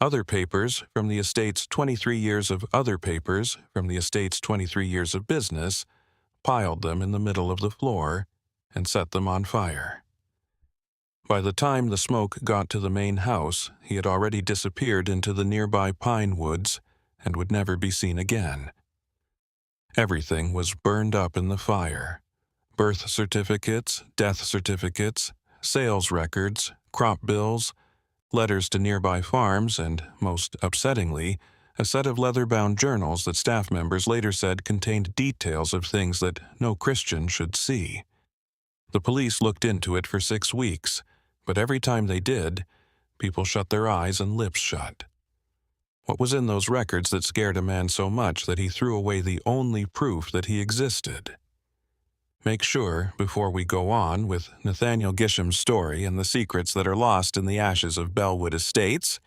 Other papers from the estate's 23 years of other papers from the estate's 23 years of business, piled them in the middle of the floor, and set them on fire. By the time the smoke got to the main house, he had already disappeared into the nearby pine woods and would never be seen again. Everything was burned up in the fire. Birth certificates, death certificates, sales records, crop bills, letters to nearby farms, and, most upsettingly, a set of leather-bound journals that staff members later said contained details of things that no Christian should see. The police looked into it for 6 weeks, but every time they did, people shut their eyes and lips shut. What was in those records that scared a man so much that he threw away the only proof that he existed? Make sure, before we go on with Nathaniel Gisham's story and the secrets that are lost in the ashes of Bellwood Estates,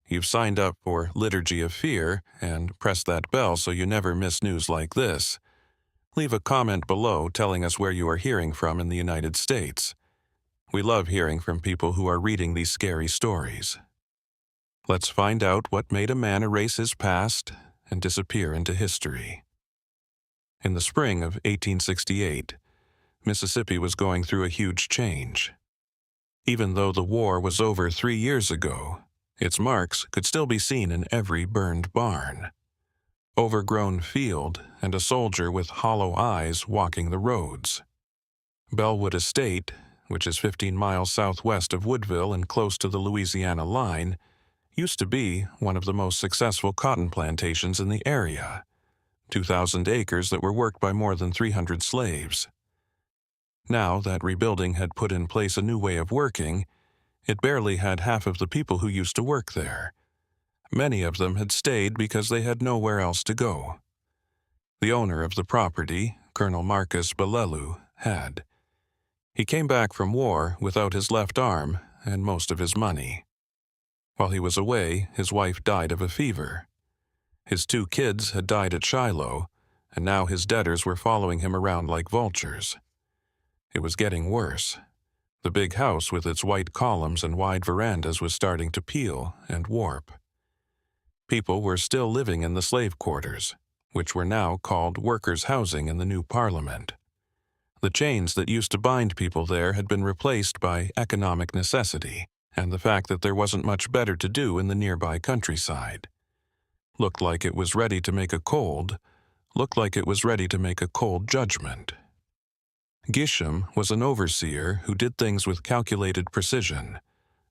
you've signed up for Liturgy of Fear and press that bell so you never miss news like this. Leave a comment below telling us where you are hearing from in the United States. We love hearing from people who are reading these scary stories. Let's find out what made a man erase his past and disappear into history. In the spring of 1868, Mississippi was going through a huge change. Even though the war was over 3 years ago, its marks could still be seen in every burned barn. Overgrown field and a soldier with hollow eyes walking the roads. Bellwood Estate, which is 15 miles southwest of Woodville and close to the Louisiana line, used to be one of the most successful cotton plantations in the area, 2,000 acres that were worked by more than 300 slaves. Now that rebuilding had put in place a new way of working, it barely had half of the people who used to work there. Many of them had stayed because they had nowhere else to go. The owner of the property, Colonel Marcus Bellelu, had. He came back from war without his left arm and most of his money. While he was away, his wife died of a fever. His 2 kids had died at Shiloh, and now his debtors were following him around like vultures. It was getting worse. The big house with its white columns and wide verandas was starting to peel and warp. People were still living in the slave quarters, which were now called workers' housing in the new Parliament. The chains that used to bind people there had been replaced by economic necessity and the fact that there wasn't much better to do in the nearby countryside. Looked like it was ready to make a cold judgment. Gisham was an overseer who did things with calculated precision.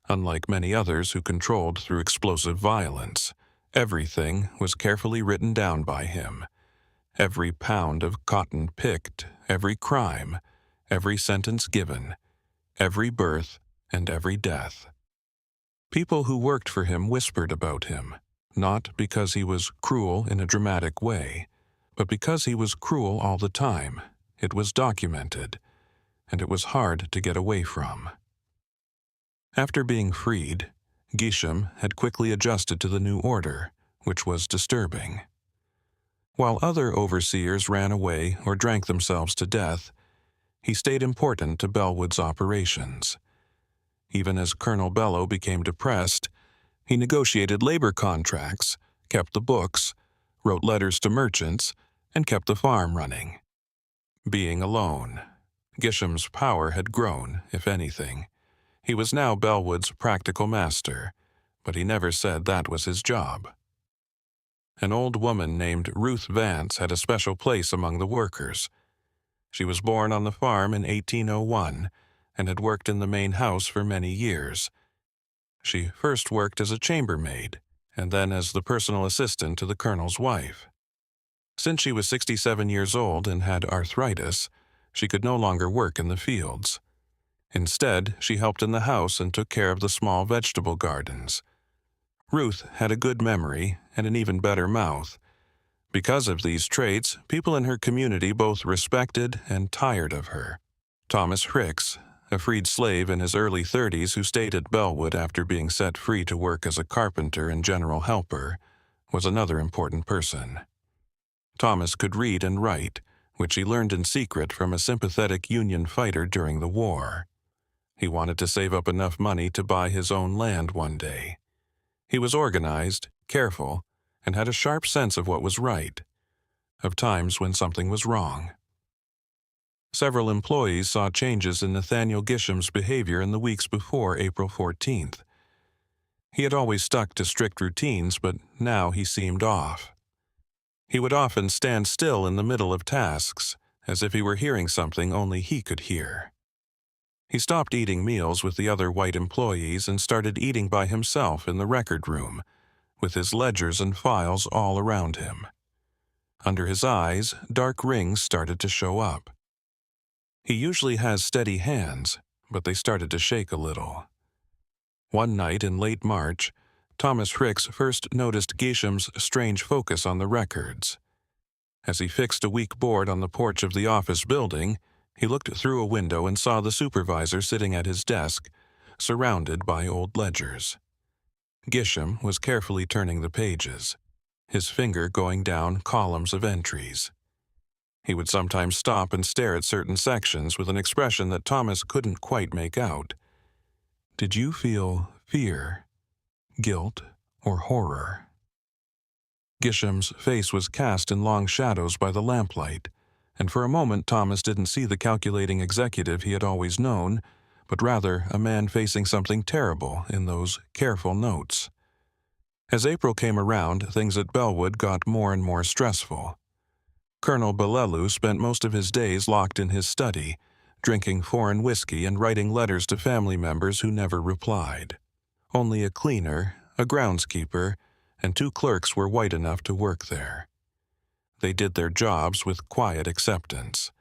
Unlike many others who controlled through explosive violence, everything was carefully written down by him. Every pound of cotton picked, every crime, every sentence given, every birth, and every death. People who worked for him whispered about him, not because he was cruel in a dramatic way, but because he was cruel all the time. It was documented, and it was hard to get away from. After being freed, Gisham had quickly adjusted to the new order, which was disturbing. While other overseers ran away or drank themselves to death, he stayed important to Bellwood's operations. Even as Colonel Bello became depressed, he negotiated labor contracts, kept the books, wrote letters to merchants, and kept the farm running. Being alone, Gisham's power had grown, if anything. He was now Bellwood's practical master, but he never said that was his job. An old woman named Ruth Vance had a special place among the workers. She was born on the farm in 1801 and had worked in the main house for many years. She first worked as a chambermaid and then as the personal assistant to the colonel's wife. Since she was 67 years old and had arthritis, she could no longer work in the fields. Instead, she helped in the house and took care of the small vegetable gardens. Ruth had a good memory and an even better mouth. Because of these traits, people in her community both respected and tired of her. Thomas Hicks, a freed slave in his early 30s who stayed at Bellwood after being set free to work as a carpenter and general helper, was another important person. Thomas could read and write, which he learned in secret from a sympathetic Union fighter during the war. He wanted to save up enough money to buy his own land one day. He was organized, careful, and had a sharp sense of what was right, of times when something was wrong. Several employees saw changes in Nathaniel Gisham's behavior in the weeks before April 14th. He had always stuck to strict routines, but now he seemed off. He would often stand still in the middle of tasks, as if he were hearing something only he could hear. He stopped eating meals with the other white employees and started eating by himself in the record room, with his ledgers and files all around him. Under his eyes, dark rings started to show up. He usually has steady hands, but they started to shake a little. One night in late March, Thomas Ricks first noticed Gisham's strange focus on the records. As he fixed a weak board on the porch of the office building, he looked through a window and saw the supervisor sitting at his desk, surrounded by old ledgers. Gisham was carefully turning the pages, his finger going down columns of entries. He would sometimes stop and stare at certain sections with an expression that Thomas couldn't quite make out. Did you feel fear, guilt, or horror? Gisham's face was cast in long shadows by the lamplight, and for a moment Thomas didn't see the calculating executive he had always known, but rather a man facing something terrible in those careful notes. As April came around, things at Bellwood got more and more stressful. Colonel Bellelu spent most of his days locked in his study, drinking foreign whiskey and writing letters to family members who never replied. Only a cleaner, a groundskeeper, and 2 clerks were white enough to work there. They did their jobs with quiet acceptance.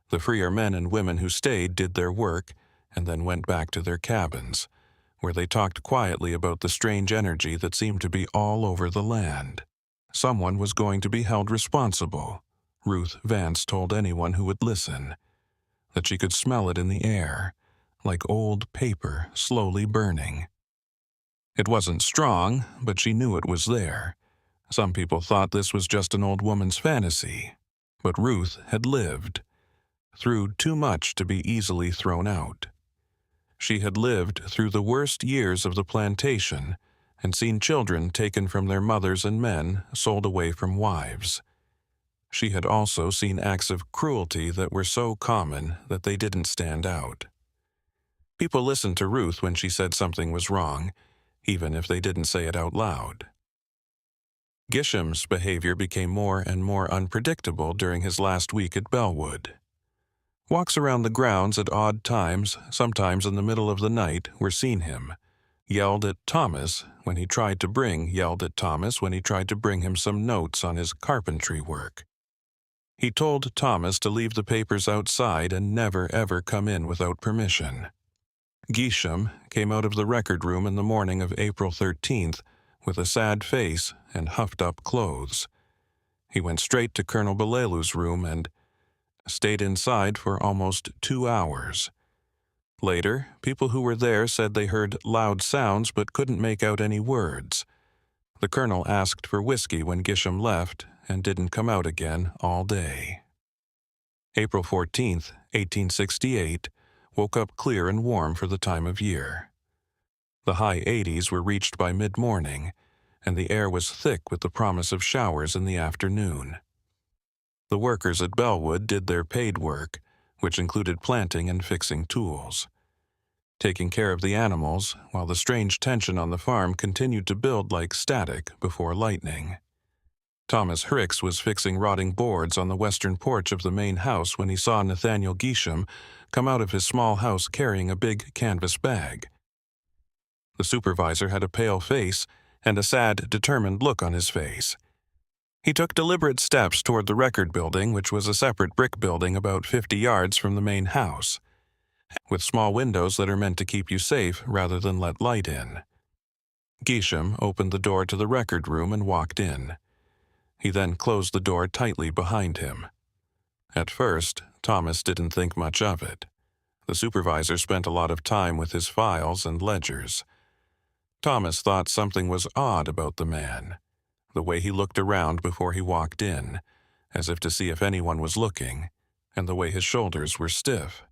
The freer men and women who stayed did their work and then went back to their cabins, where they talked quietly about the strange energy that seemed to be all over the land. Someone was going to be held responsible. Ruth Vance told anyone who would listen, that she could smell it in the air, like old paper slowly burning. It wasn't strong, but she knew it was there. Some people thought this was just an old woman's fantasy, but Ruth had lived, through too much to be easily thrown out. She had lived through the worst years of the plantation and seen children taken from their mothers and men sold away from wives. She had also seen acts of cruelty that were so common that they didn't stand out. People listened to Ruth when she said something was wrong, even if they didn't say it out loud. Gisham's behavior became more and more unpredictable during his last week at Bellwood. Walks around the grounds at odd times, sometimes in the middle of the night, were seen him. Yelled at Thomas when he tried to bring him some notes on his carpentry work. He told Thomas to leave the papers outside and never ever come in without permission. Gisham came out of the record room in the morning of April 13th with a sad face and huffed-up clothes. He went straight to Colonel Bellelu's room and stayed inside for almost 2 hours. Later, people who were there said they heard loud sounds but couldn't make out any words. The colonel asked for whiskey when Gisham left and didn't come out again all day. April 14th, 1868, woke up clear and warm for the time of year. The high 80s were reached by mid-morning, and the air was thick with the promise of showers in the afternoon. The workers at Bellwood did their paid work, which included planting and fixing tools, taking care of the animals, while the strange tension on the farm continued to build like static before lightning. Thomas Ricks was fixing rotting boards on the western porch of the main house when he saw Nathaniel Gisham come out of his small house carrying a big canvas bag. The supervisor had a pale face and a sad, determined look on his face. He took deliberate steps toward the record building, which was a separate brick building about 50 yards from the main house, with small windows that are meant to keep you safe rather than let light in. Gisham opened the door to the record room and walked in. He then closed the door tightly behind him. At first, Thomas didn't think much of it. The supervisor spent a lot of time with his files and ledgers. Thomas thought something was odd about the man, the way he looked around before he walked in, as if to see if anyone was looking, and the way his shoulders were stiff.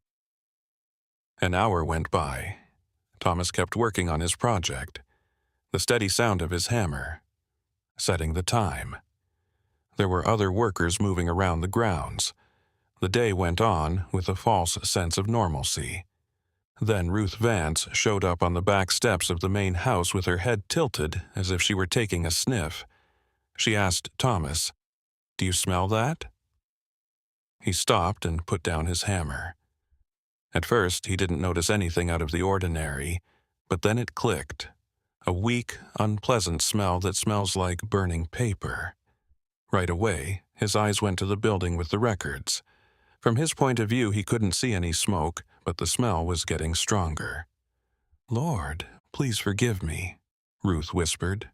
An hour went by. Thomas kept working on his project. the steady sound of his hammer, setting the time. There were other workers moving around the grounds. The day went on with a false sense of normalcy. Then Ruth Vance showed up on the back steps of the main house with her head tilted as if she were taking a sniff. She asked Thomas, "Do you smell that?" He stopped and put down his hammer. At first, he didn't notice anything out of the ordinary, but then it clicked. A weak, unpleasant smell that smells like burning paper. Right away, his eyes went to the building with the records. From his point of view, he couldn't see any smoke, but the smell was getting stronger. "Lord, please forgive me," Ruth whispered.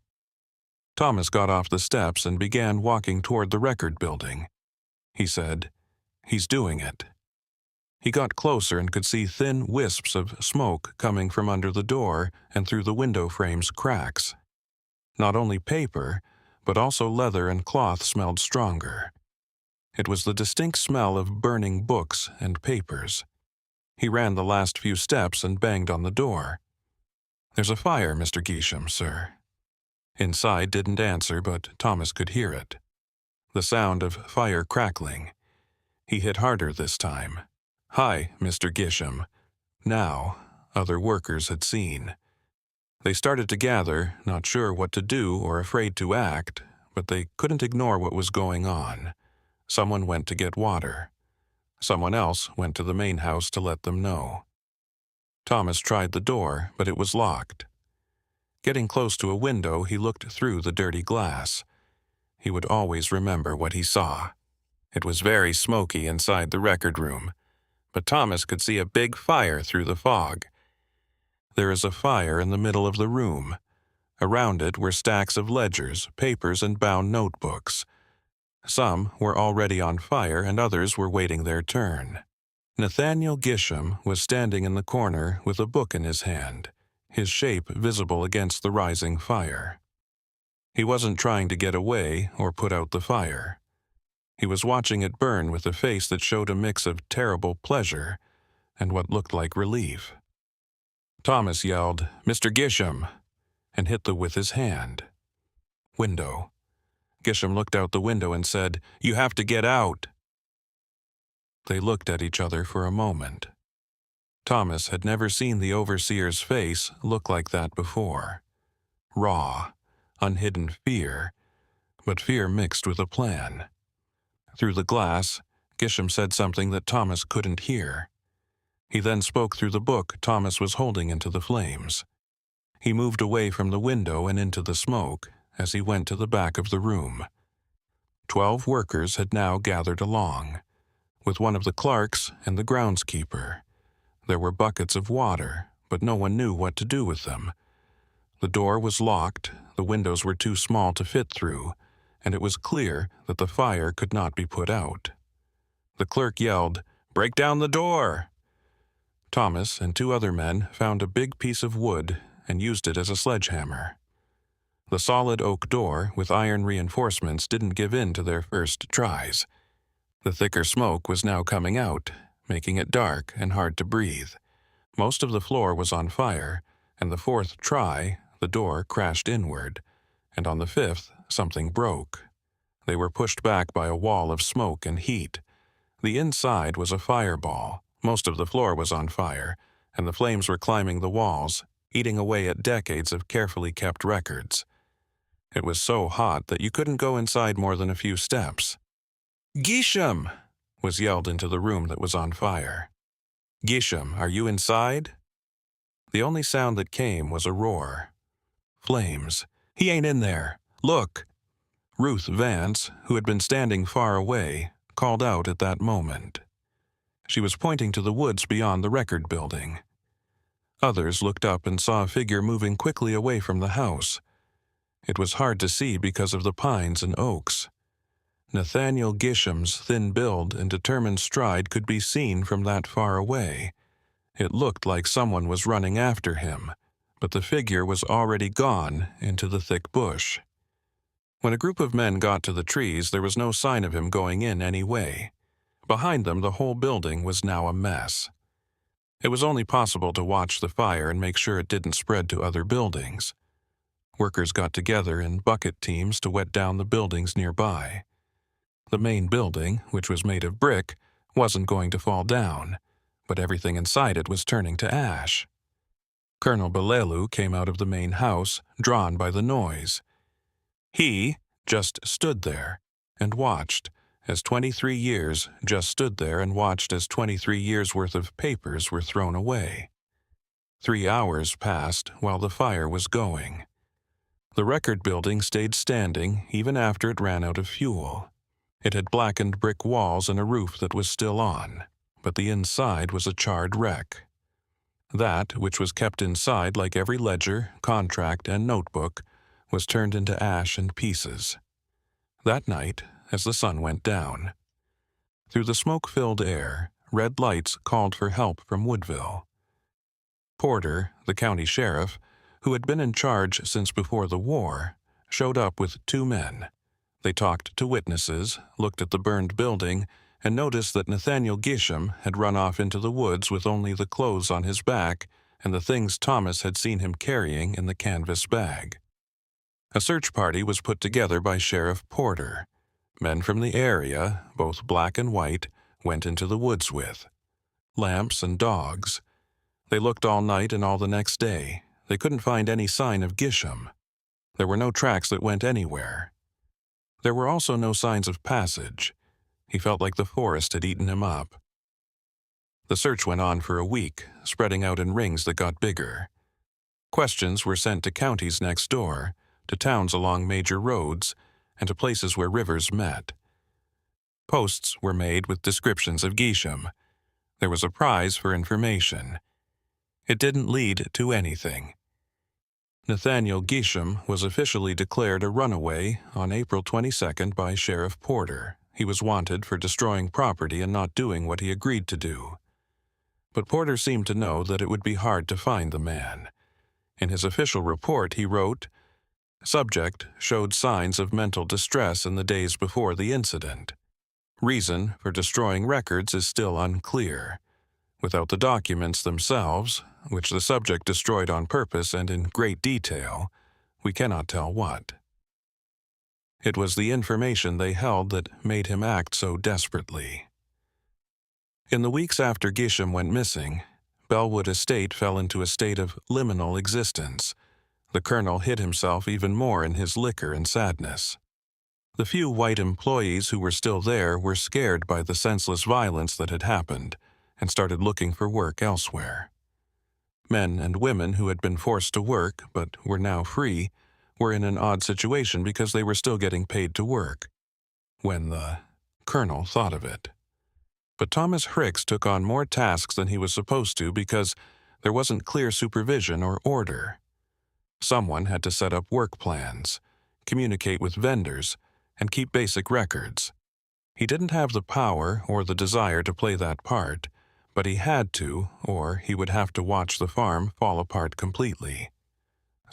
Thomas got off the steps and began walking toward the record building. He said, "He's doing it." He got closer and could see thin wisps of smoke coming from under the door and through the window frame's cracks. Not only paper, but also leather and cloth smelled stronger. It was the distinct smell of burning books and papers. He ran the last few steps and banged on the door. "There's a fire, Mr. Geesham, sir." Inside didn't answer, but Thomas could hear it. The sound of fire crackling. He hit harder this time. "Hi, Mr. Geesham." Now, other workers had seen. They started to gather, not sure what to do or afraid to act, but they couldn't ignore what was going on. Someone went to get water. Someone else went to the main house to let them know. Thomas tried the door, but it was locked. Getting close to a window, he looked through the dirty glass. He would always remember what he saw. It was very smoky inside the record room, but Thomas could see a big fire through the fog. There is a fire in the middle of the room. Around it were stacks of ledgers, papers, and bound notebooks. Some were already on fire and others were waiting their turn. Nathaniel Geesham was standing in the corner with a book in his hand, his shape visible against the rising fire. He wasn't trying to get away or put out the fire. He was watching it burn with a face that showed a mix of terrible pleasure and what looked like relief. Thomas yelled, "Mr. Geesham," and hit with his hand. Window. Geesham looked out the window and said, "You have to get out." They looked at each other for a moment. Thomas had never seen the overseer's face look like that before. Raw, unhidden fear, but fear mixed with a plan. Through the glass, Geesham said something that Thomas couldn't hear. He then spoke through the book Thomas was holding into the flames. He moved away from the window and into the smoke as he went to the back of the room. 12 workers had now gathered along, with one of the clerks and the groundskeeper. There were buckets of water, but no one knew what to do with them. The door was locked, the windows were too small to fit through, and it was clear that the fire could not be put out. The clerk yelled, "Break down the door!" Thomas and 2 other men found a big piece of wood and used it as a sledgehammer. The solid oak door with iron reinforcements didn't give in to their first tries. The thicker smoke was now coming out, making it dark and hard to breathe. Most of the floor was on fire, and the 4th try, the door crashed inward, and on the 5th, something broke. They were pushed back by a wall of smoke and heat. The inside was a fireball. Most of the floor was on fire, and the flames were climbing the walls, eating away at decades of carefully kept records. It was so hot that you couldn't go inside more than a few steps. "Geesham!" was yelled into the room that was on fire. "Geesham, are you inside?" The only sound that came was a roar. "Flames! He ain't in there! Look!" Ruth Vance, who had been standing far away, called out at that moment. She was pointing to the woods beyond the record building. Others looked up and saw a figure moving quickly away from the house. It was hard to see because of the pines and oaks. Nathaniel Geesham's thin build and determined stride could be seen from that far away. It looked like someone was running after him, but the figure was already gone into the thick bush. When a group of men got to the trees, there was no sign of him going in any way. Behind them, the whole building was now a mess. It was only possible to watch the fire and make sure it didn't spread to other buildings. workers got together in bucket teams to wet down the buildings nearby. The main building, which was made of brick, wasn't going to fall down, but everything inside it was turning to ash. Colonel Belelu came out of the main house, drawn by the noise. He just stood there and watched as 23 years just stood there and watched as 23 years' worth of papers were thrown away. 3 hours passed while the fire was going. The record building stayed standing even after it ran out of fuel. It had blackened brick walls and a roof that was still on, but the inside was a charred wreck. That which was kept inside, like every ledger, contract, and notebook, was turned into ash and pieces. That night, as the sun went down, through the smoke-filled air, red lights called for help from Woodville. Porter, the county sheriff, who had been in charge since before the war, showed up with 2 men. They talked to witnesses, looked at the burned building, and noticed that Nathaniel Gisham had run off into the woods with only the clothes on his back and the things Thomas had seen him carrying in the canvas bag. A search party was put together by Sheriff Porter. Men from the area, both black and white, went into the woods with lamps and dogs. They looked all night and all the next day. They couldn't find any sign of Gisham. There were no tracks that went anywhere. There were also no signs of passage. He felt like the forest had eaten him up. The search went on for a week, spreading out in rings that got bigger. Questions were sent to counties next door, to towns along major roads, and to places where rivers met. Posts were made with descriptions of Gisham. There was a prize for information. It didn't lead to anything. Nathaniel Gisham was officially declared a runaway on April 22nd by Sheriff Porter. He was wanted for destroying property and not doing what he agreed to do. But Porter seemed to know that it would be hard to find the man. In his official report, he wrote, "Subject showed signs of mental distress in the days before the incident. Reason for destroying records is still unclear. Without the documents themselves, which the subject destroyed on purpose and in great detail, we cannot tell what." It was the information they held that made him act so desperately. In the weeks after Gisham went missing, Bellwood Estate fell into a state of liminal existence. The colonel hid himself even more in his liquor and sadness. The few white employees who were still there were scared by the senseless violence that had happened and started looking for work elsewhere. Men and women who had been forced to work but were now free were in an odd situation because they were still getting paid to work, when the colonel thought of it. But Thomas Hricks took on more tasks than he was supposed to because there wasn't clear supervision or order. Someone had to set up work plans, communicate with vendors, and keep basic records. He didn't have the power or the desire to play that part, but he had to, or he would have to watch the farm fall apart completely.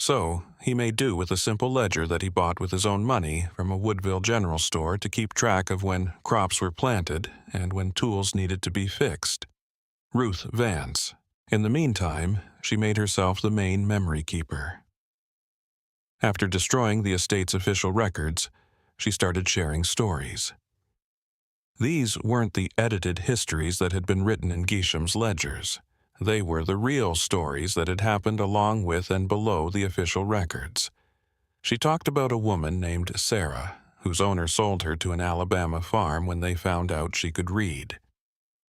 So, he made do with a simple ledger that he bought with his own money from a Woodville general store to keep track of when crops were planted and when tools needed to be fixed. Ruth Vance. In the meantime, she made herself the main memory keeper. After destroying the estate's official records, she started sharing stories. These weren't the edited histories that had been written in Gisham's ledgers. They were the real stories that had happened along with and below the official records. She talked about a woman named Sarah, whose owner sold her to an Alabama farm when they found out she could read.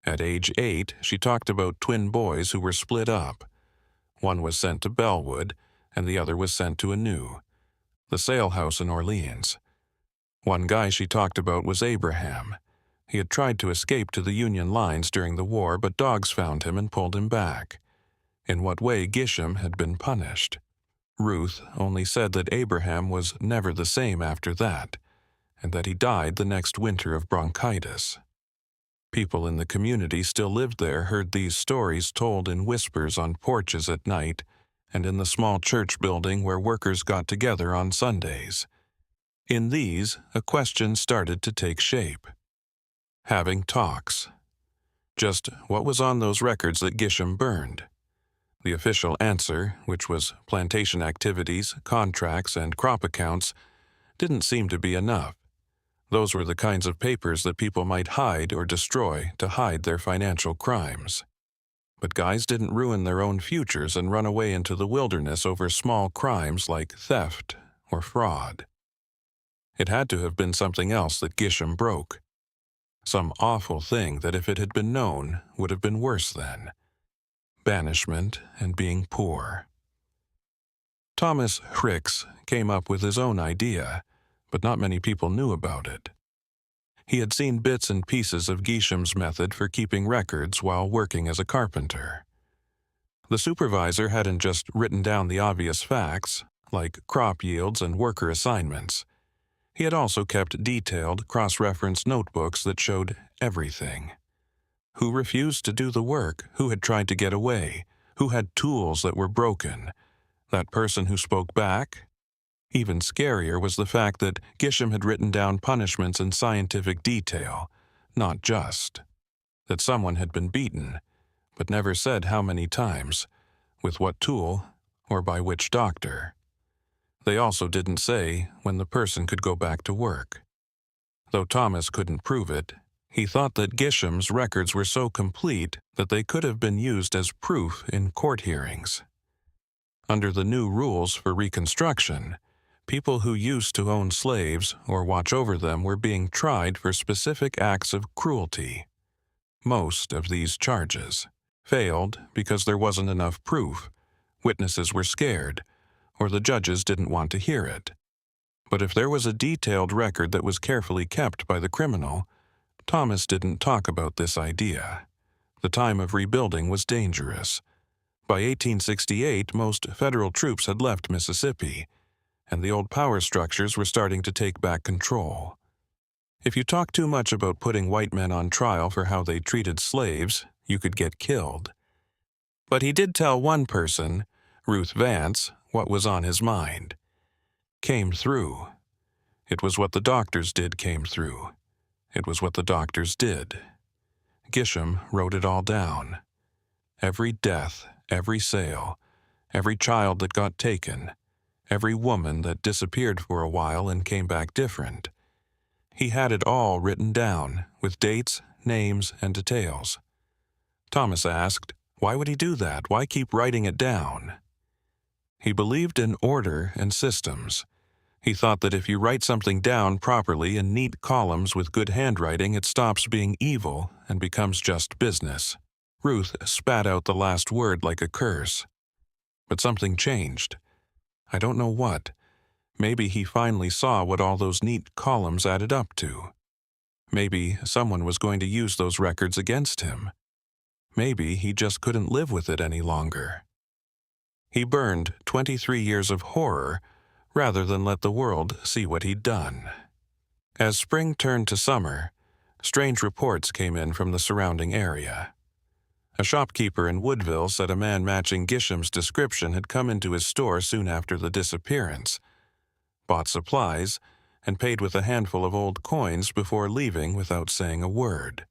At age 8, she talked about twin boys who were split up. One was sent to Bellwood, and the other was sent to Anew, the sale house in Orleans. One guy she talked about was Abraham. He had tried to escape to the Union lines during the war, but dogs found him and pulled him back. In what way Gisham had been punished. Ruth only said that Abraham was never the same after that, and that he died the next winter of bronchitis. People in the community still lived there heard these stories told in whispers on porches at night and in the small church building where workers got together on Sundays. In these, a question started to take shape. Having talks. Just what was on those records that Gisham burned? The official answer, which was plantation activities, contracts, and crop accounts, didn't seem to be enough. Those were the kinds of papers that people might hide or destroy to hide their financial crimes. But guys didn't ruin their own futures and run away into the wilderness over small crimes like theft or fraud. It had to have been something else that Gisham broke. Some awful thing that, if it had been known, would have been worse than banishment and being poor. Thomas Hricks came up with his own idea, but not many people knew about it. He had seen bits and pieces of Gisham's method for keeping records while working as a carpenter. The supervisor hadn't just written down the obvious facts, like crop yields and worker assignments. He had also kept detailed, cross-referenced notebooks that showed everything. Who refused to do the work, who had tried to get away, who had tools that were broken, that person who spoke back. Even scarier was the fact that Gisham had written down punishments in scientific detail, not just that someone had been beaten, but never said how many times, with what tool, or by which doctor. They also didn't say when the person could go back to work. Though Thomas couldn't prove it, he thought that Gisham's records were so complete that they could have been used as proof in court hearings. Under the new rules for Reconstruction, people who used to own slaves or watch over them were being tried for specific acts of cruelty. Most of these charges failed because there wasn't enough proof, witnesses were scared, or the judges didn't want to hear it. But if there was a detailed record that was carefully kept by the criminal, Thomas didn't talk about this idea. The time of rebuilding was dangerous. By 1868, most federal troops had left Mississippi, and the old power structures were starting to take back control. If you talk too much about putting white men on trial for how they treated slaves, you could get killed. But he did tell one person, Ruth Vance, what was on his mind. Came through. It was what the doctors did came through. It was what the doctors did. Gisham wrote it all down. Every death, every sale, every child that got taken, every woman that disappeared for a while and came back different. He had it all written down, with dates, names, and details. Thomas asked, why would he do that? Why keep writing it down? He believed in order and systems. He thought that if you write something down properly in neat columns with good handwriting, it stops being evil and becomes just business. Ruth spat out the last word like a curse. But something changed. I don't know what. Maybe he finally saw what all those neat columns added up to. Maybe someone was going to use those records against him. Maybe he just couldn't live with it any longer. He burned 23 years of horror rather than let the world see what he'd done. As spring turned to summer, strange reports came in from the surrounding area. A shopkeeper in Woodville said a man matching Gisham's description had come into his store soon after the disappearance, bought supplies, and paid with a handful of old coins before leaving without saying a word.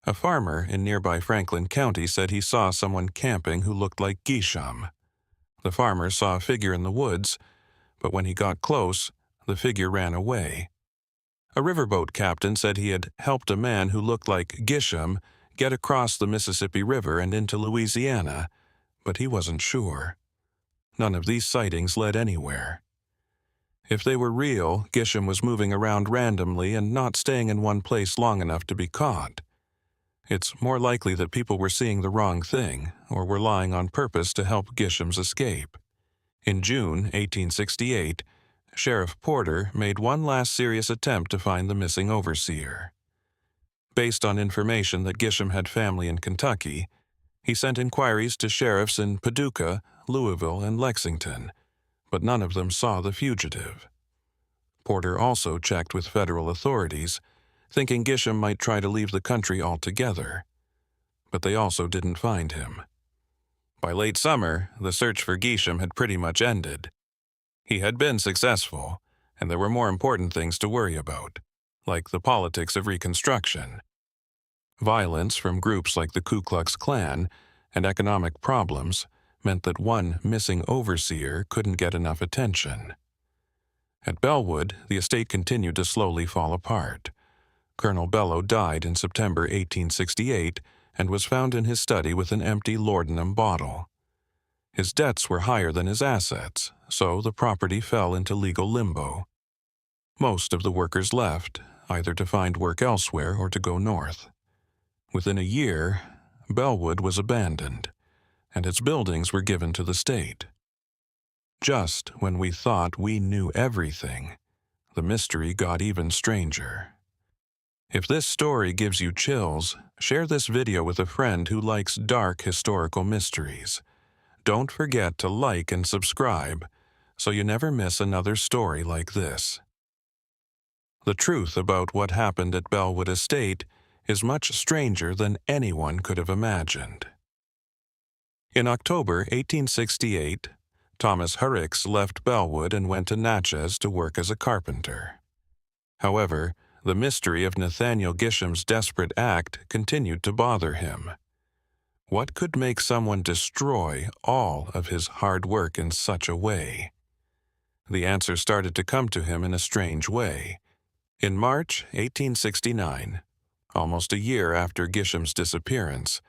A farmer in nearby Franklin County said he saw someone camping who looked like Gisham. The farmer saw a figure in the woods, but when he got close, the figure ran away. A riverboat captain said he had helped a man who looked like Gisham get across the Mississippi River and into Louisiana, but he wasn't sure. None of these sightings led anywhere. If they were real, Gisham was moving around randomly and not staying in one place long enough to be caught. It's more likely that people were seeing the wrong thing or were lying on purpose to help Gisham's escape. In June 1868, Sheriff Porter made one last serious attempt to find the missing overseer. Based on information that Gisham had family in Kentucky, he sent inquiries to sheriffs in Paducah, Louisville, and Lexington, but none of them saw the fugitive. Porter also checked with federal authorities, thinking Gisham might try to leave the country altogether, but they also didn't find him. By late summer, the search for Gisham had pretty much ended. He had been successful, and there were more important things to worry about, like the politics of Reconstruction. Violence from groups like the Ku Klux Klan and economic problems meant that one missing overseer couldn't get enough attention. At Bellwood, the estate continued to slowly fall apart. Colonel Bello died in September 1868 and was found in his study with an empty laudanum bottle. His debts were higher than his assets, so the property fell into legal limbo. Most of the workers left, either to find work elsewhere or to go north. Within a year, Bellwood was abandoned, and its buildings were given to the state. Just when we thought we knew everything, the mystery got even stranger. If this story gives you chills, share this video with a friend who likes dark historical mysteries. Don't forget to like and subscribe so you never miss another story like this. The truth about what happened at Bellwood Estate is much stranger than anyone could have imagined. In October 1868, Thomas Herricks left Bellwood and went to Natchez to work as a carpenter. However, the mystery of Nathaniel Gisham's desperate act continued to bother him. What could make someone destroy all of his hard work in such a way? The answer started to come to him in a strange way. In March 1869, almost a year after Gisham's disappearance,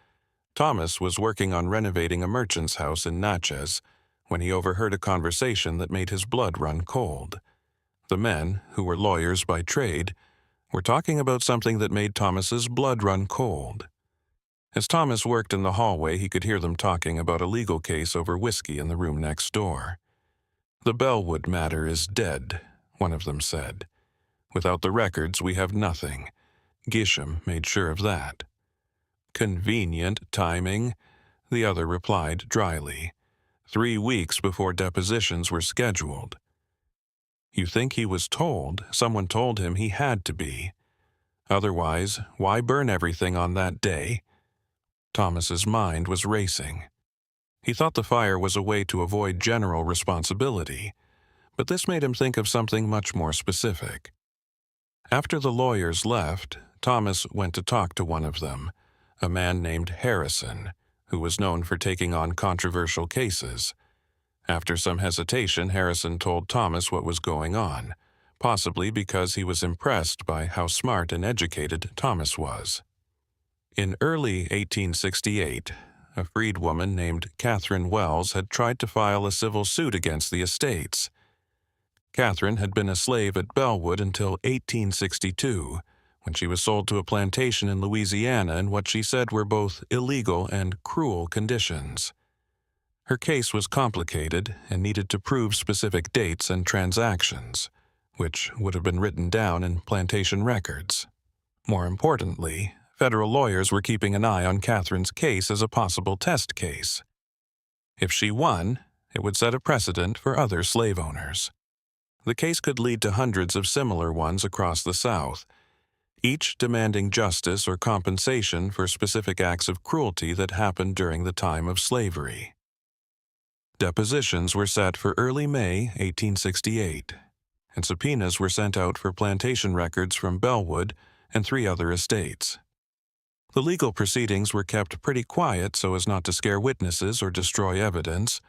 Thomas was working on renovating a merchant's house in Natchez when he overheard a conversation that made his blood run cold. The men, who were lawyers by trade, were talking about something that made Thomas's blood run cold. As Thomas worked in the hallway, he could hear them talking about a legal case over whiskey in the room next door. "The Bellwood matter is dead," one of them said. "Without the records, we have nothing. Gisham made sure of that." "Convenient timing," the other replied dryly. 3 weeks before depositions were scheduled. "You think he was told? Someone told him he had to be. Otherwise, why burn everything on that day?" Thomas's mind was racing. He thought the fire was a way to avoid general responsibility, but this made him think of something much more specific. After the lawyers left, Thomas went to talk to one of them, a man named Harrison, who was known for taking on controversial cases. After some hesitation, Harrison told Thomas what was going on, possibly because he was impressed by how smart and educated Thomas was. In early 1868, a freedwoman named Catherine Wells had tried to file a civil suit against the estates. Catherine had been a slave at Bellwood until 1862, when she was sold to a plantation in Louisiana in what she said were both illegal and cruel conditions. Her case was complicated and needed to prove specific dates and transactions, which would have been written down in plantation records. More importantly, federal lawyers were keeping an eye on Catherine's case as a possible test case. If she won, it would set a precedent for other slave owners. The case could lead to hundreds of similar ones across the South, each demanding justice or compensation for specific acts of cruelty that happened during the time of slavery. Depositions were set for early May 1868, and subpoenas were sent out for plantation records from Bellwood and 3 other estates. The legal proceedings were kept pretty quiet so as not to scare witnesses or destroy evidence,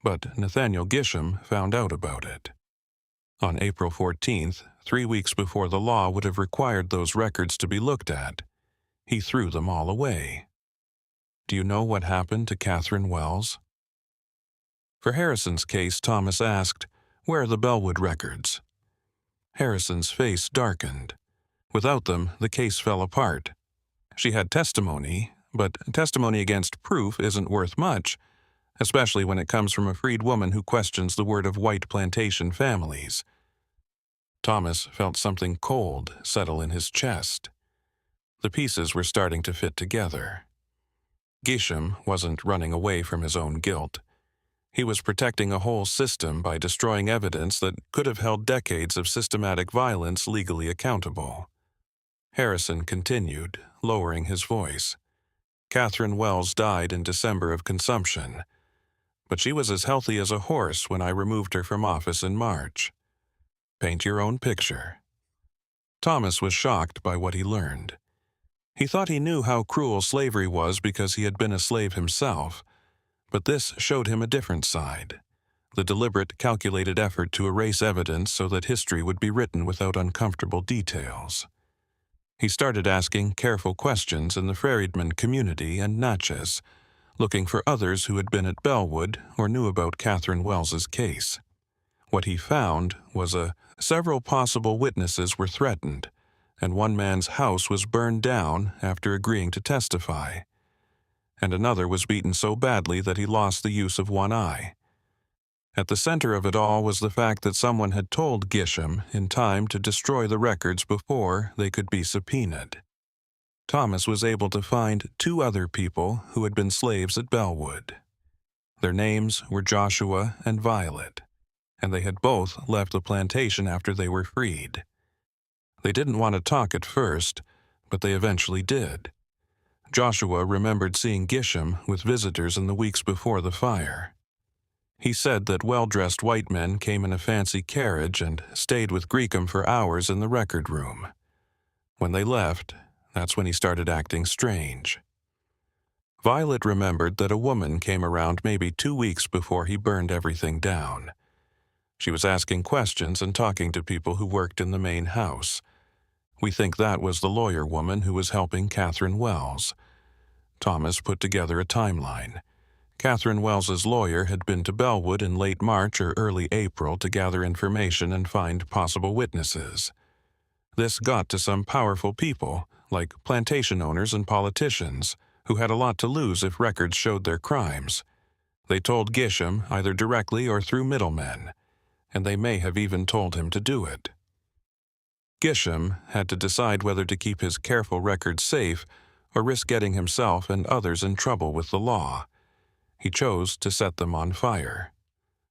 but Nathaniel Gisham found out about it. On April 14th, 3 weeks before the law would have required those records to be looked at, he threw them all away. Do you know what happened to Catherine Wells? For Harrison's case, Thomas asked, "Where are the Bellwood records?" Harrison's face darkened. Without them, the case fell apart. She had testimony, but testimony against proof isn't worth much, especially when it comes from a freed woman who questions the word of white plantation families. Thomas felt something cold settle in his chest. The pieces were starting to fit together. Gisham wasn't running away from his own guilt. He was protecting a whole system by destroying evidence that could have held decades of systematic violence legally accountable. Harrison continued, lowering his voice. Catherine Wells died in December of consumption, but she was as healthy as a horse when I removed her from office in March. Paint your own picture. Thomas was shocked by what he learned. He thought he knew how cruel slavery was because he had been a slave himself, But this showed him a different side, the deliberate, calculated effort to erase evidence so that history would be written without uncomfortable details. He started asking careful questions in the Fraudulent community and Natchez, looking for others who had been at Bellwood or knew about Catherine Wells's case. What he found was several possible witnesses were threatened, and one man's house was burned down after agreeing to testify, and another was beaten so badly that he lost the use of one eye. At the center of it all was the fact that someone had told Gisham in time to destroy the records before they could be subpoenaed. Thomas was able to find 2 other people who had been slaves at Bellwood. Their names were Joshua and Violet, and they had both left the plantation after they were freed. They didn't want to talk at first, but they eventually did. Joshua remembered seeing Gisham with visitors in the weeks before the fire. He said that well-dressed white men came in a fancy carriage and stayed with Greekham for hours in the record room. When they left, that's when he started acting strange. Violet remembered that a woman came around maybe 2 weeks before he burned everything down. She was asking questions and talking to people who worked in the main house. We think that was the lawyer woman who was helping Catherine Wells. Thomas put together a timeline. Catherine Wells's lawyer had been to Bellwood in late March or early April to gather information and find possible witnesses. This got to some powerful people, like plantation owners and politicians, who had a lot to lose if records showed their crimes. They told Gisham either directly or through middlemen, and they may have even told him to do it. Gisham had to decide whether to keep his careful records safe or risk getting himself and others in trouble with the law. He chose to set them on fire.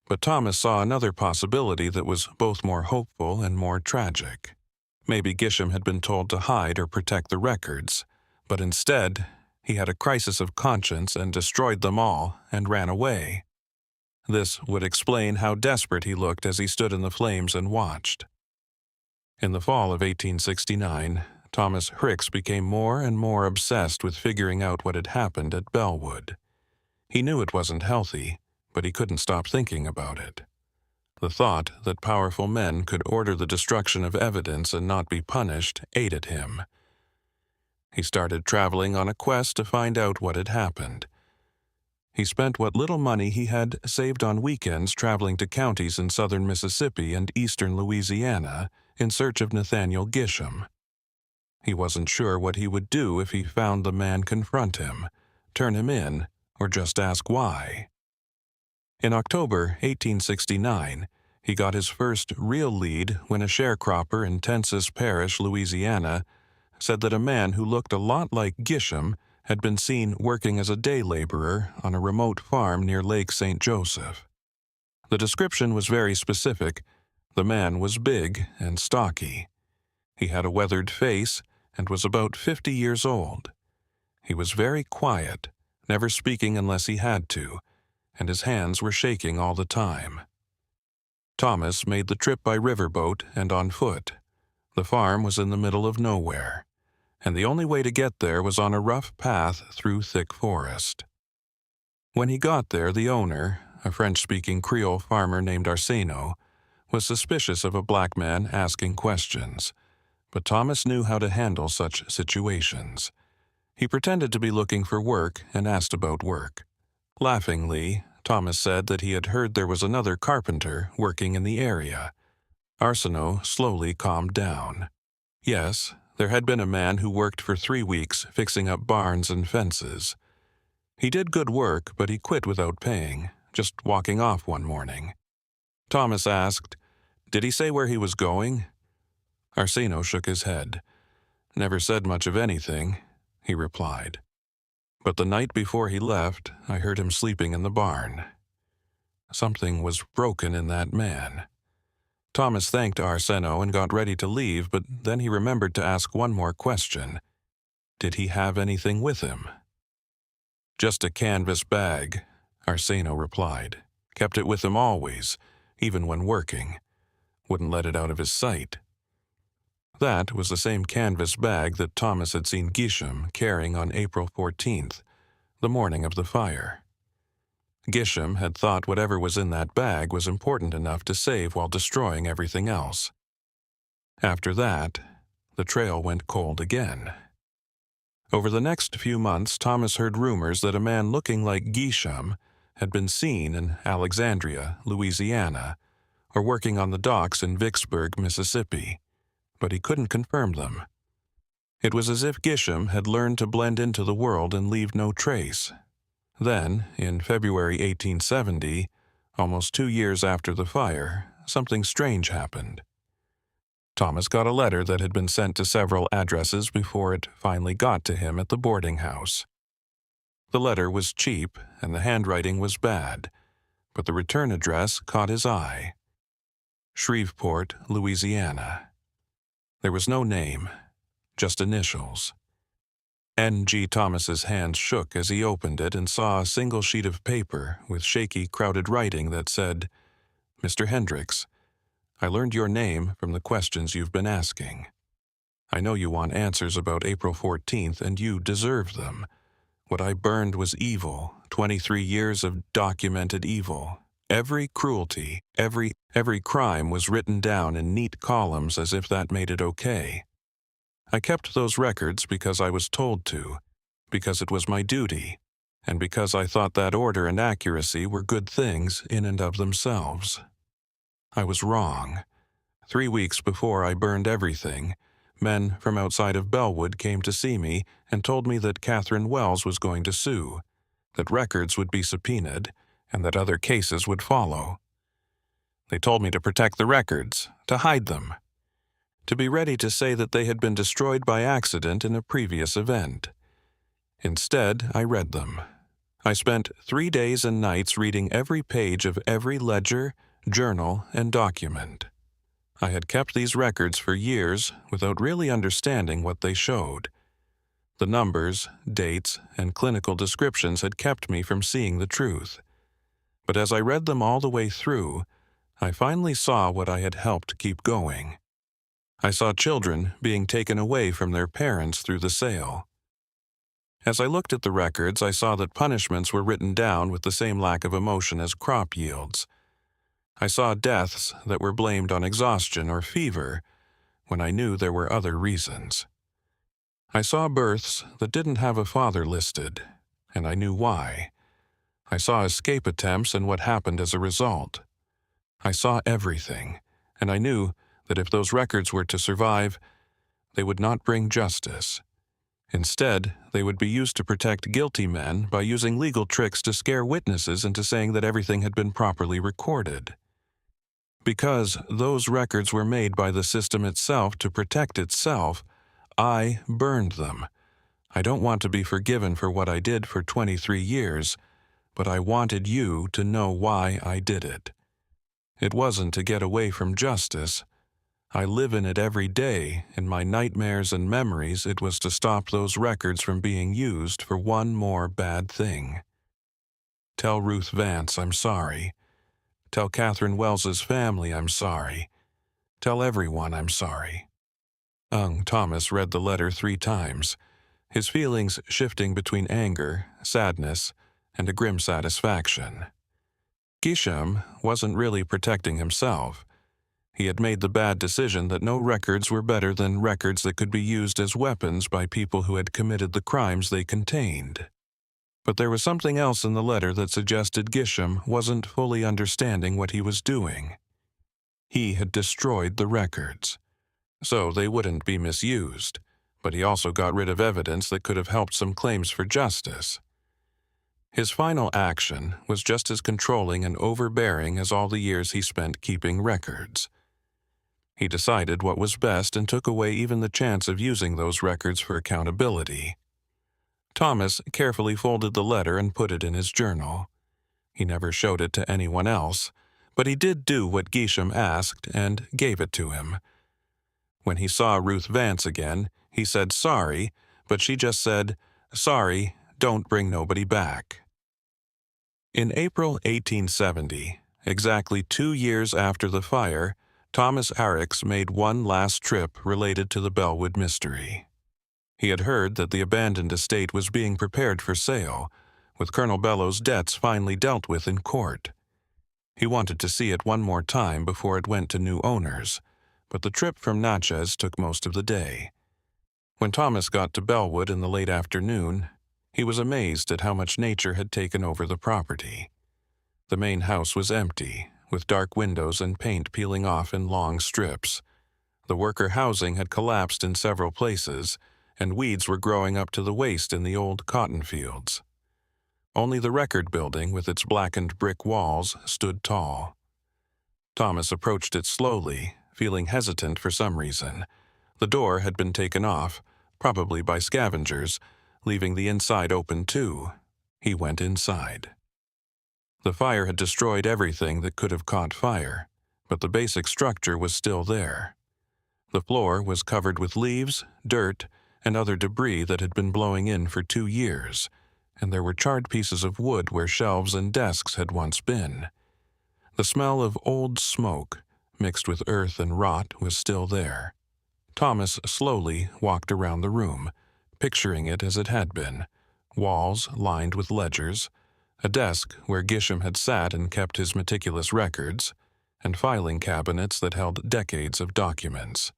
But Thomas saw another possibility that was both more hopeful and more tragic. Maybe Gisham had been told to hide or protect the records, but instead, he had a crisis of conscience and destroyed them all and ran away. This would explain how desperate he looked as he stood in the flames and watched. In the fall of 1869, Thomas Hicks became more and more obsessed with figuring out what had happened at Bellwood. He knew it wasn't healthy, but he couldn't stop thinking about it. The thought that powerful men could order the destruction of evidence and not be punished ate at him. He started traveling on a quest to find out what had happened. He spent what little money he had saved on weekends traveling to counties in southern Mississippi and eastern Louisiana in search of Nathaniel Gisham. He wasn't sure what he would do if he found the man confront him, turn him in, or just ask why. In October 1869, he got his first real lead when a sharecropper in Tensas Parish, Louisiana, said that a man who looked a lot like Gisham had been seen working as a day laborer on a remote farm near Lake St. Joseph. The description was very specific. The man was big and stocky. He had a weathered face and was about 50 years old. He was very quiet, never speaking unless he had to, and his hands were shaking all the time. Thomas made the trip by riverboat and on foot. The farm was in the middle of nowhere, and the only way to get there was on a rough path through thick forest. When he got there, the owner, a French-speaking Creole farmer named Arseno, was suspicious of a black man asking questions, but Thomas knew how to handle such situations. He pretended to be looking for work and asked about work. Laughingly, Thomas said that he had heard there was another carpenter working in the area. Arseno slowly calmed down. Yes, there had been a man who worked for 3 weeks fixing up barns and fences. He did good work, but he quit without paying, just walking off one morning. Thomas asked, "Did he say where he was going?" Arseno shook his head. "Never said much of anything," he replied. "But the night before he left, I heard him sleeping in the barn." Something was broken in that man. Thomas thanked Arseno and got ready to leave, but then he remembered to ask one more question. Did he have anything with him? "Just a canvas bag," Arseno replied. "Kept it with him always, even when working. Wouldn't let it out of his sight." That was the same canvas bag that Thomas had seen Gisham carrying on April 14th, the morning of the fire. Gisham had thought whatever was in that bag was important enough to save while destroying everything else. After that, the trail went cold again. Over the next few months, Thomas heard rumors that a man looking like Gisham had been seen in Alexandria, Louisiana, or working on the docks in Vicksburg, Mississippi, but he couldn't confirm them. It was as if Gisham had learned to blend into the world and leave no trace. Then, in February 1870, almost 2 years after the fire, something strange happened. Thomas got a letter that had been sent to several addresses before it finally got to him at the boarding house. The letter was cheap and the handwriting was bad, but the return address caught his eye. Shreveport, Louisiana. There was no name, just initials. N.G. Thomas's hands shook as he opened it and saw a single sheet of paper with shaky, crowded writing that said, "Mr. Hendricks, I learned your name from the questions you've been asking. I know you want answers about April 14th, and you deserve them. What I burned was evil, 23 years of documented evil. Every cruelty, every crime was written down in neat columns as if that made it okay. I kept those records because I was told to, because it was my duty, and because I thought that order and accuracy were good things in and of themselves. I was wrong. 3 weeks before I burned everything, men from outside of Bellwood came to see me and told me that Catherine Wells was going to sue, that records would be subpoenaed, and that other cases would follow. They told me to protect the records, to hide them, to be ready to say that they had been destroyed by accident in a previous event. Instead, I read them. I spent 3 days and nights reading every page of every ledger, journal, and document. I had kept these records for years without really understanding what they showed. The numbers, dates, and clinical descriptions had kept me from seeing the truth. But as I read them all the way through, I finally saw what I had helped keep going. I saw children being taken away from their parents through the sale. As I looked at the records, I saw that punishments were written down with the same lack of emotion as crop yields. I saw deaths that were blamed on exhaustion or fever, when I knew there were other reasons. I saw births that didn't have a father listed, and I knew why. I saw escape attempts and what happened as a result. I saw everything, and I knew that if those records were to survive, they would not bring justice. Instead, they would be used to protect guilty men by using legal tricks to scare witnesses into saying that everything had been properly recorded. Because those records were made by the system itself to protect itself, I burned them. I don't want to be forgiven for what I did for 23 years, but I wanted you to know why I did it. It wasn't to get away from justice. I live in it every day. In my nightmares and memories, it was to stop those records from being used for one more bad thing. Tell Ruth Vance I'm sorry. Tell Catherine Wells's family I'm sorry. Tell everyone I'm sorry. Thomas read the letter 3 times, his feelings shifting between anger, sadness, and a grim satisfaction. Gisham wasn't really protecting himself. He had made the bad decision that no records were better than records that could be used as weapons by people who had committed the crimes they contained. But there was something else in the letter that suggested Gisham wasn't fully understanding what he was doing. He had destroyed the records, so they wouldn't be misused, but he also got rid of evidence that could have helped some claims for justice. His final action was just as controlling and overbearing as all the years he spent keeping records. He decided what was best and took away even the chance of using those records for accountability. Thomas carefully folded the letter and put it in his journal. He never showed it to anyone else, but he did do what Gisham asked and gave it to him. When he saw Ruth Vance again, he said sorry, but she just said, "Sorry, don't bring nobody back." In April 1870, exactly 2 years after the fire, Thomas Arrix made one last trip related to the Bellwood mystery. He had heard that the abandoned estate was being prepared for sale, with Colonel Bellow's debts finally dealt with in court. He wanted to see it one more time before it went to new owners, but the trip from Natchez took most of the day. When Thomas got to Bellwood in the late afternoon, he was amazed at how much nature had taken over the property. The main house was empty, with dark windows and paint peeling off in long strips. The worker housing had collapsed in several places, and weeds were growing up to the waist in the old cotton fields. Only the record building, with its blackened brick walls, stood tall. Thomas approached it slowly, feeling hesitant for some reason. The door had been taken off, probably by scavengers, leaving the inside open too. He went inside. The fire had destroyed everything that could have caught fire, but the basic structure was still there. The floor was covered with leaves, dirt, and other debris that had been blowing in for 2 years, and there were charred pieces of wood where shelves and desks had once been. The smell of old smoke, mixed with earth and rot, was still there. Thomas slowly walked around the room, picturing it as it had been: walls lined with ledgers, a desk where Gisham had sat and kept his meticulous records, and filing cabinets that held decades of documents.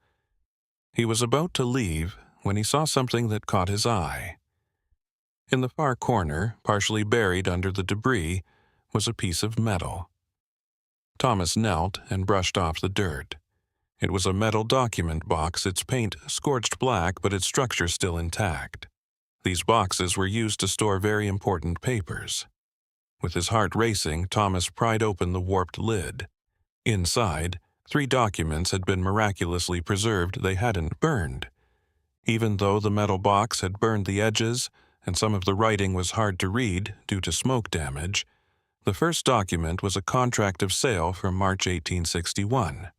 He was about to leave when he saw something that caught his eye. In the far corner, partially buried under the debris, was a piece of metal. Thomas knelt and brushed off the dirt. It was a metal document box, its paint scorched black but its structure still intact. These boxes were used to store very important papers. With his heart racing, Thomas pried open the warped lid. Inside, 3 documents had been miraculously preserved. They hadn't burned. Even though the metal box had burned the edges and some of the writing was hard to read due to smoke damage, the first document was a contract of sale from March 1861.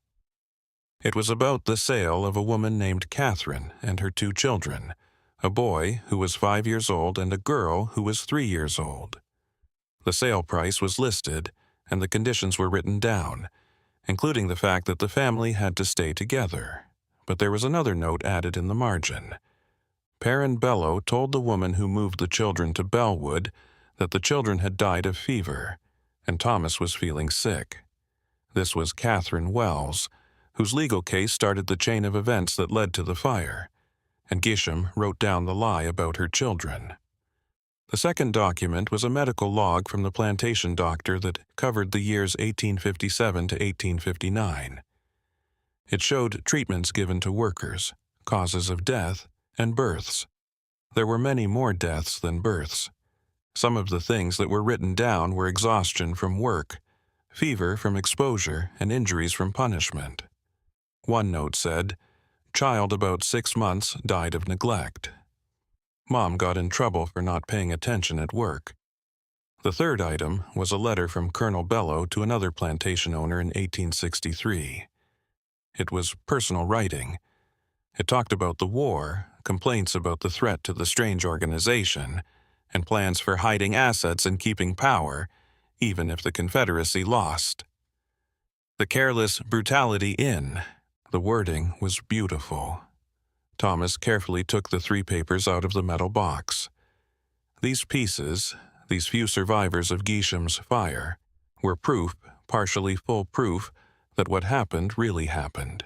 It was about the sale of a woman named Catherine and her 2 children, a boy who was 5 years old and a girl who was 3 years old. The sale price was listed, and the conditions were written down, including the fact that the family had to stay together. But there was another note added in the margin. Perrin Bellow told the woman who moved the children to Bellwood that the children had died of fever, and Thomas was feeling sick. This was Catherine Wells, whose legal case started the chain of events that led to the fire, and Gisham wrote down the lie about her children. The second document was a medical log from the plantation doctor that covered the years 1857 to 1859. It showed treatments given to workers, causes of death, and births. There were many more deaths than births. Some of the things that were written down were exhaustion from work, fever from exposure, and injuries from punishment. One note said, "Child about 6 months died of neglect." Mom got in trouble for not paying attention at work. The third item was a letter from Colonel Bellow to another plantation owner in 1863. It was personal writing. It talked about the war, complaints about the threat to the strange organization, and plans for hiding assets and keeping power, even if the Confederacy lost. The careless brutality in. The wording was beautiful. Thomas carefully took the 3 papers out of the metal box. These pieces, these few survivors of Gisham's fire, were proof, partially full proof, that what happened really happened.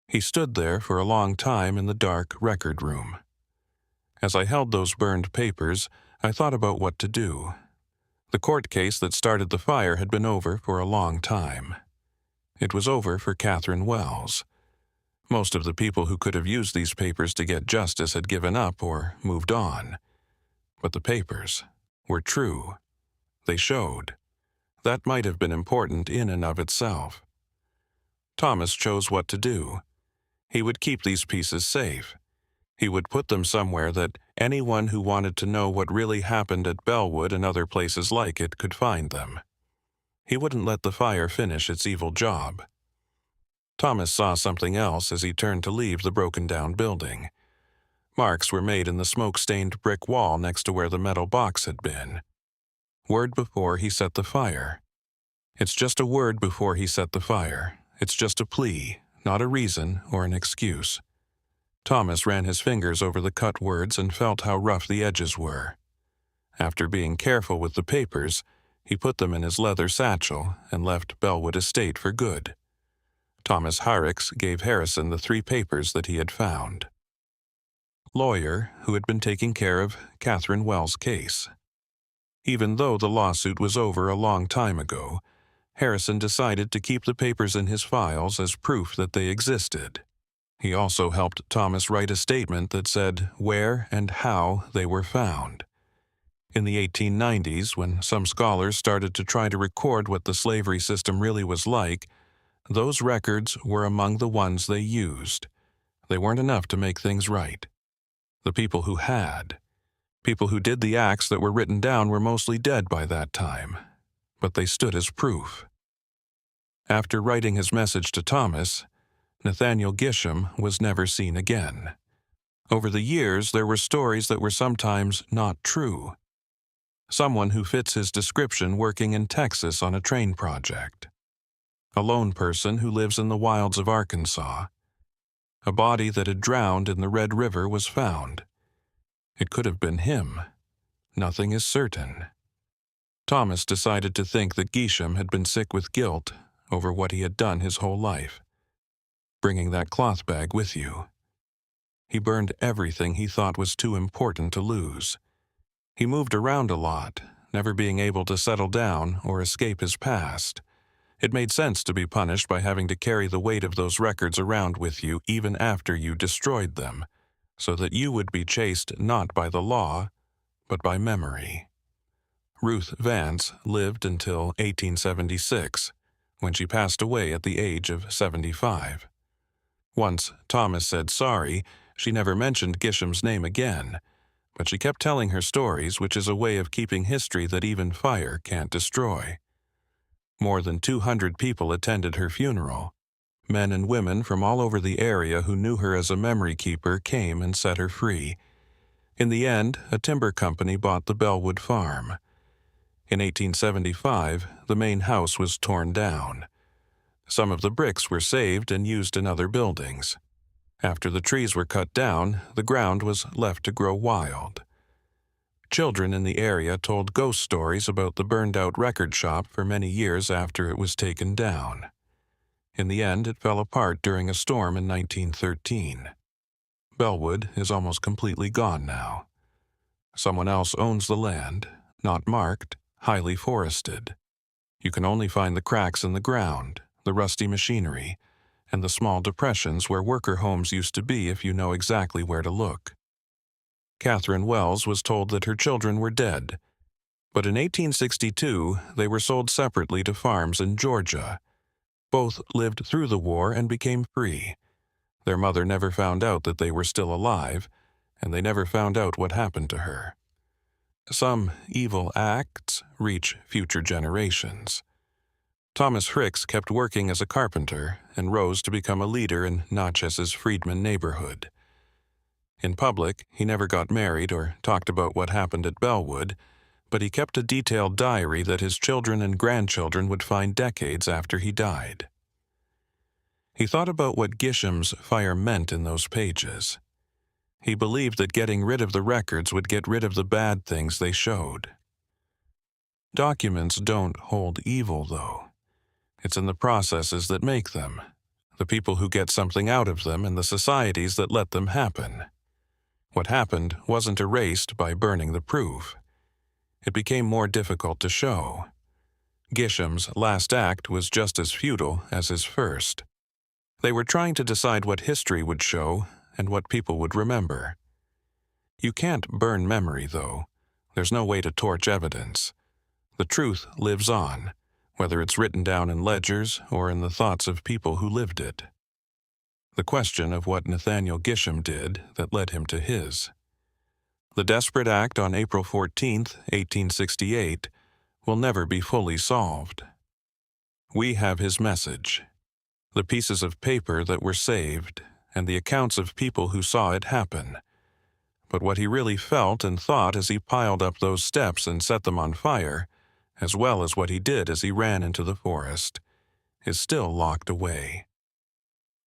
He stood there for a long time in the dark record room. As I held those burned papers, I thought about what to do. The court case that started the fire had been over for a long time. It was over for Catherine Wells. Most of the people who could have used these papers to get justice had given up or moved on. But the papers were true. They showed. That might have been important in and of itself. Thomas chose what to do. He would keep these pieces safe. He would put them somewhere that anyone who wanted to know what really happened at Bellwood and other places like it could find them. He wouldn't let the fire finish its evil job. Thomas saw something else as he turned to leave the broken-down building. Marks were made in the smoke-stained brick wall next to where the metal box had been. Word before he set the fire. It's just a word before he set the fire. It's just a plea, not a reason or an excuse. Thomas ran his fingers over the cut words and felt how rough the edges were. After being careful with the papers, he put them in his leather satchel and left Bellwood Estate for good. Thomas Horrocks gave Harrison the 3 papers that he had found. Lawyer, who had been taking care of Catherine Wells' case. Even though the lawsuit was over a long time ago, Harrison decided to keep the papers in his files as proof that they existed. He also helped Thomas write a statement that said where and how they were found. In the 1890s, when some scholars started to try to record what the slavery system really was like, those records were among the ones they used. They weren't enough to make things right. The people who did the acts that were written down were mostly dead by that time, but they stood as proof. After writing his message to Thomas, Nathaniel Gisham was never seen again. Over the years, there were stories that were sometimes not true. Someone who fits his description working in Texas on a train project. A lone person who lives in the wilds of Arkansas. A body that had drowned in the Red River was found. It could have been him. Nothing is certain. Thomas decided to think that Gisham had been sick with guilt over what he had done his whole life. Bringing that cloth bag with you. He burned everything he thought was too important to lose. He moved around a lot, never being able to settle down or escape his past. It made sense to be punished by having to carry the weight of those records around with you even after you destroyed them, so that you would be chased not by the law, but by memory. Ruth Vance lived until 1876, when she passed away at the age of 75. Once Thomas said sorry, she never mentioned Gisham's name again, but she kept telling her stories, which is a way of keeping history that even fire can't destroy. More than 200 people attended her funeral. Men and women from all over the area who knew her as a memory keeper came and set her free. In the end, a timber company bought the Bellwood farm. In 1875, the main house was torn down. Some of the bricks were saved and used in other buildings. After the trees were cut down, the ground was left to grow wild. Children in the area told ghost stories about the burned-out record shop for many years after it was taken down. In the end, it fell apart during a storm in 1913. Bellwood is almost completely gone now. Someone else owns the land, not marked, highly forested. You can only find the cracks in the ground, the rusty machinery, and the small depressions where worker homes used to be if you know exactly where to look. Catherine Wells was told that her children were dead, but in 1862 they were sold separately to farms in Georgia. Both lived through the war and became free. Their mother never found out that they were still alive, and they never found out what happened to her. Some evil acts reach future generations. Thomas Fricks kept working as a carpenter and rose to become a leader in Natchez' Freedman neighborhood. In public, he never got married or talked about what happened at Bellwood, but he kept a detailed diary that his children and grandchildren would find decades after he died. He thought about what Gisham's fire meant in those pages. He believed that getting rid of the records would get rid of the bad things they showed. Documents don't hold evil, though. It's in the processes that make them, the people who get something out of them, and the societies that let them happen. What happened wasn't erased by burning the proof. It became more difficult to show. Gisham's last act was just as futile as his first. They were trying to decide what history would show and what people would remember. You can't burn memory, though. There's no way to torch evidence. The truth lives on, whether it's written down in ledgers or in the thoughts of people who lived it. The question of what Nathaniel Gisham did that led him to his. The desperate act on April 14, 1868, will never be fully solved. We have his message, the pieces of paper that were saved, and the accounts of people who saw it happen. But what he really felt and thought as he piled up those steps and set them on fire, as well as what he did as he ran into the forest, is still locked away.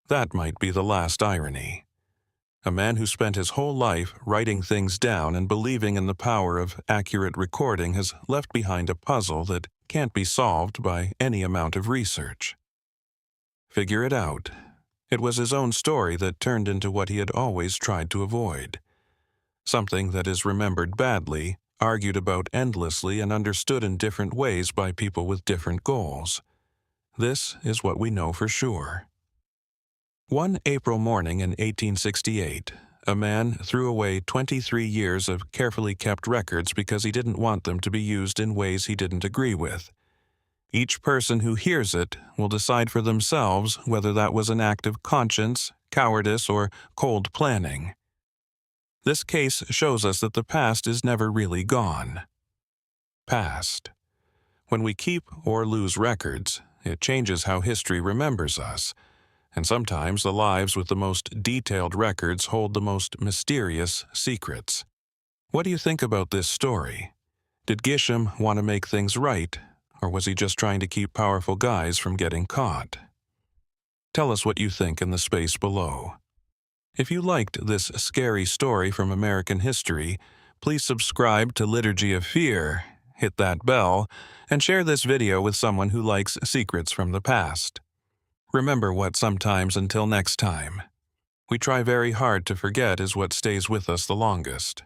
That might be the last irony. A man who spent his whole life writing things down and believing in the power of accurate recording has left behind a puzzle that can't be solved by any amount of research. Figure it out. It was his own story that turned into what he had always tried to avoid. Something that is remembered badly, argued about endlessly, and understood in different ways by people with different goals. This is what we know for sure. One April morning in 1868, a man threw away 23 years of carefully kept records because he didn't want them to be used in ways he didn't agree with. Each person who hears it will decide for themselves whether that was an act of conscience, cowardice, or cold planning. This case shows us that the past is never really gone. Past. When we keep or lose records, it changes how history remembers us, and sometimes the lives with the most detailed records hold the most mysterious secrets. What do you think about this story? Did Gisham want to make things right, or was he just trying to keep powerful guys from getting caught? Tell us what you think in the space below. If you liked this scary story from American history, please subscribe to Liturgy of Fear, hit that bell, and share this video with someone who likes secrets from the past. Remember what sometimes until next time. We try very hard to forget is what stays with us the longest.